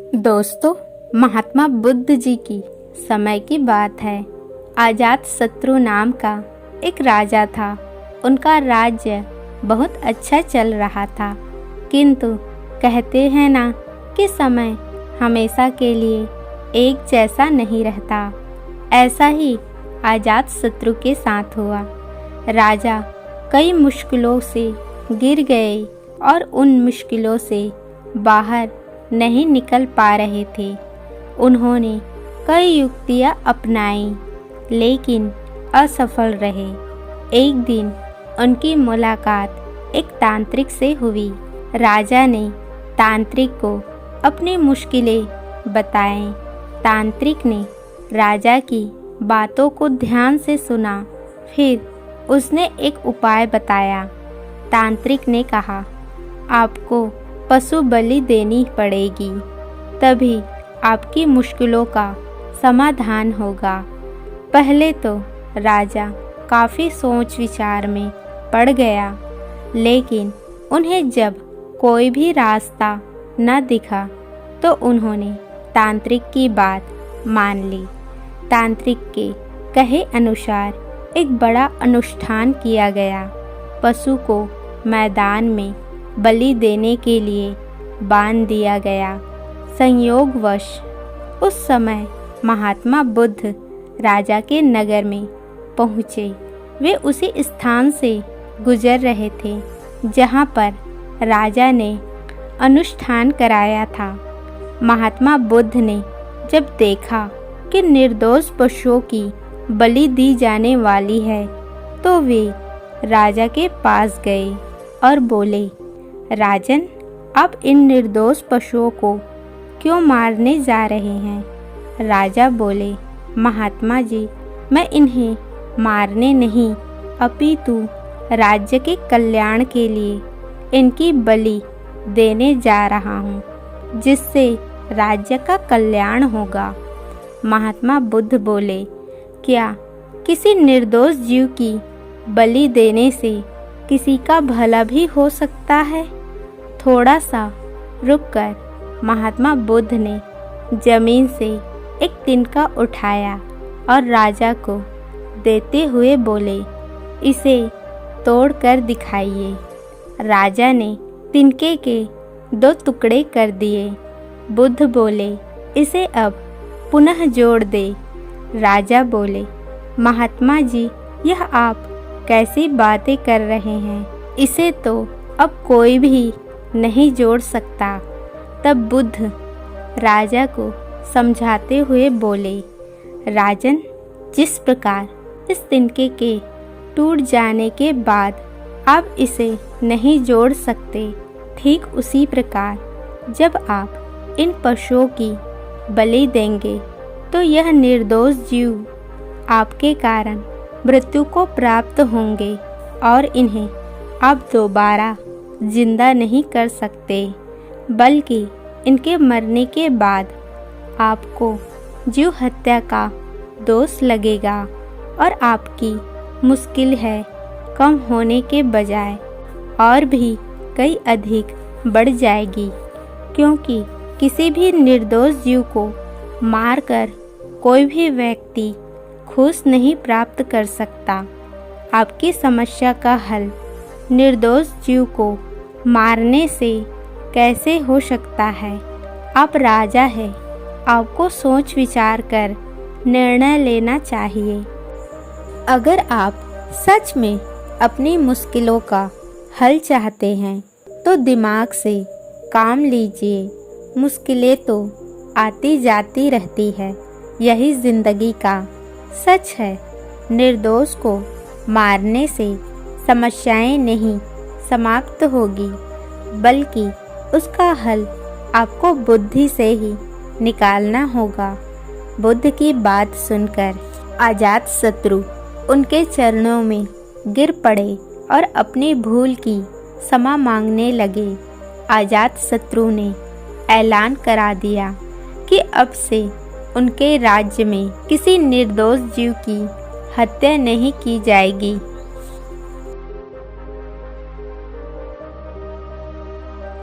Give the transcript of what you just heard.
दोस्तों, महात्मा बुद्ध जी की समय की बात है। अजातशत्रु नाम का एक राजा था। उनका राज्य बहुत अच्छा चल रहा था, किंतु कहते हैं ना कि समय हमेशा के लिए एक जैसा नहीं रहता। ऐसा ही अजातशत्रु के साथ हुआ। राजा कई मुश्किलों से गिर गए और उन मुश्किलों से बाहर नहीं निकल पा रहे थे। उन्होंने कई युक्तियां अपनाई, लेकिन असफल रहे। एक दिन उनकी मुलाकात एक तांत्रिक से हुई। राजा ने तांत्रिक को अपनी मुश्किलें बताएं। तांत्रिक ने राजा की बातों को ध्यान से सुना। फिर उसने एक उपाय बताया। तांत्रिक ने कहा, आपको पशु बलि देनी पड़ेगी, तभी आपकी मुश्किलों का समाधान होगा। पहले तो राजा काफ़ी सोच विचार में पड़ गया, लेकिन उन्हें जब कोई भी रास्ता न दिखा तो उन्होंने तांत्रिक की बात मान ली। तांत्रिक के कहे अनुसार एक बड़ा अनुष्ठान किया गया। पशु को मैदान में बलि देने के लिए बांध दिया गया। संयोगवश उस समय महात्मा बुद्ध राजा के नगर में पहुँचे। वे उसी स्थान से गुजर रहे थे जहाँ पर राजा ने अनुष्ठान कराया था। महात्मा बुद्ध ने जब देखा कि निर्दोष पशुओं की बलि दी जाने वाली है, तो वे राजा के पास गए और बोले, राजन, आप इन निर्दोष पशुओं को क्यों मारने जा रहे हैं? राजा बोले, महात्मा जी, मैं इन्हें मारने नहीं, अपितु राज्य के कल्याण के लिए इनकी बलि देने जा रहा हूँ, जिससे राज्य का कल्याण होगा। महात्मा बुद्ध बोले, क्या किसी निर्दोष जीव की बलि देने से किसी का भला भी हो सकता है? थोड़ा सा रुककर महात्मा बुद्ध ने जमीन से एक तिनका उठाया और राजा को देते हुए बोले, इसे तोड़कर दिखाइए। राजा ने तिनके के 2 टुकड़े कर दिए। बुद्ध बोले, इसे अब पुनः जोड़ दे। राजा बोले, महात्मा जी, यह आप कैसी बातें कर रहे हैं? इसे तो अब कोई भी नहीं जोड़ सकता। तब बुद्ध राजा को समझाते हुए बोले, राजन, जिस प्रकार इस तिनके के टूट जाने के बाद आप इसे नहीं जोड़ सकते, ठीक उसी प्रकार जब आप इन पशुओं की बलि देंगे तो यह निर्दोष जीव आपके कारण मृत्यु को प्राप्त होंगे और इन्हें आप दोबारा जिंदा नहीं कर सकते, बल्कि इनके मरने के बाद आपको जीव हत्या का दोष लगेगा और आपकी मुश्किल है कम होने के बजाय और भी कई अधिक बढ़ जाएगी, क्योंकि किसी भी निर्दोष जीव को मारकर कोई भी व्यक्ति खुश नहीं प्राप्त कर सकता। आपकी समस्या का हल निर्दोष जीव को मारने से कैसे हो सकता है? आप राजा हैं, आपको सोच विचार कर निर्णय लेना चाहिए। अगर आप सच में अपनी मुश्किलों का हल चाहते हैं तो दिमाग से काम लीजिए। मुश्किलें तो आती जाती रहती है, यही जिंदगी का सच है। निर्दोष को मारने से समस्याएं नहीं समाप्त होगी, बल्कि उसका हल आपको बुद्धि से ही निकालना होगा। बुद्ध की बात सुनकर अजातशत्रु उनके चरणों में गिर पड़े और अपनी भूल की क्षमा मांगने लगे। अजातशत्रु ने ऐलान करा दिया कि अब से उनके राज्य में किसी निर्दोष जीव की हत्या नहीं की जाएगी।